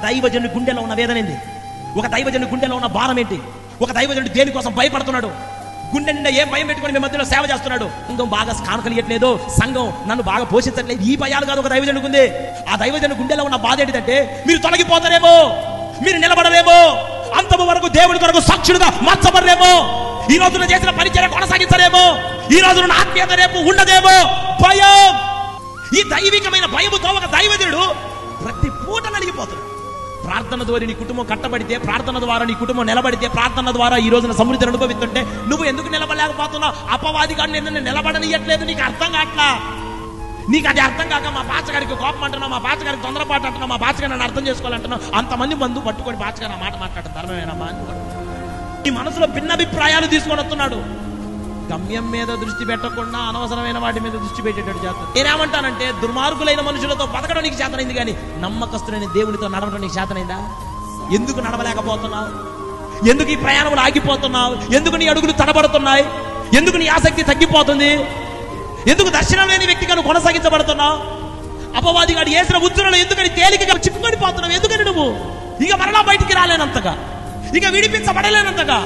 దైవజనుడి గుండెలో ఉన్న వేదన ఏంటి? ఒక దైవజనుడి గుండెలో ఉన్న భారం ఏంటి? ఒక దైవజనుడు దేనికోసం భయపడుతున్నాడు? గుండె నిండా ఏం భయం పెట్టుకుని మీ మధ్యలో సేవ చేస్తున్నాడు? సంఘం బాగా కానుకలియట్లేదు, సంఘం నన్ను బాగా పోషించట్లేదు, ఈ భయాలు కాదు ఒక దైవజనుడికి ఉంది. ఆ దైవజనుడి గుండెలో ఉన్న బాధ ఏంటంటే మీరు తొలగిపోతారేమో, మీరు నిలబడరేమో, అంతము వరకు దేవుడి కొరకు సాక్షులుగా మార్చబడరేమో, ఈ రోజున చేసిన పరిచర్య కొనసాగించరేమో, ఈ రోజున ఆత్మీయత రేపు ఉండదేమో. భయం. ఈ దైవికమైన భయముతో ఒక దైవజనుడు ప్రతి పూట నలిగిపోతున్నాడు. ప్రార్థన ద్వారా నీ కుటుంబం కట్టబడితే, ప్రార్థన ద్వారా నీ కుటుంబం నిలబడితే, ప్రార్థన ద్వారా ఈ రోజున సమృద్ధిని అనుభవిస్తుంటే నువ్వు ఎందుకు నిలబడలేకపోతున్నావు? అపవాది గారిని ఎందుకు నిలబడనియట్లేదు? నీకు అర్థం కావట్లా. నీకు అది అర్థం కాక మా బాచగారికి కోపం అంటున్నావు, మా బాచగారికి తొందరపాటు అంటున్నావు, మా బాచగారి నన్ను అర్థం చేసుకోవాలంటున్నావు. అంతమంది మందు పట్టుకొని బాచగారు ఆ మాట మాట్లాడటం ధర్మమేనమ్మా? నీ మనసులో భిన్నాభిప్రాయాలు తీసుకొని వస్తున్నాడు. గమ్యం మీద దృష్టి పెట్టకుండా అనవసరమైన వాటి మీద దృష్టి పెట్టేటట్టు చేస్తాడు. నేనేమంటానంటే, దుర్మార్గులైన మనుషులతో బతకడం నీకు చేతనైంది, కానీ నమ్మకస్తులైన దేవునితో నడవడం నీకు చేతనైందా? ఎందుకు నడవలేకపోతున్నావు? ఎందుకు ఈ ప్రయాణంలో ఆగిపోతున్నావు? ఎందుకు నీ అడుగులు తడబడుతున్నాయి? ఎందుకు నీ ఆసక్తి తగ్గిపోతుంది? ఎందుకు దర్శనం లేని వ్యక్తిగా నువ్వు కొనసాగించబడుతున్నావు? అపవాది గారు వేసిన ఉజ్జులలో ఎందుకని తేలికగా చిక్కుకొని పోతున్నావు? ఎందుకని నువ్వు ఇక మరలా బయటికి రాలేనంతగా, ఇక విడిపించబడలేనంతగా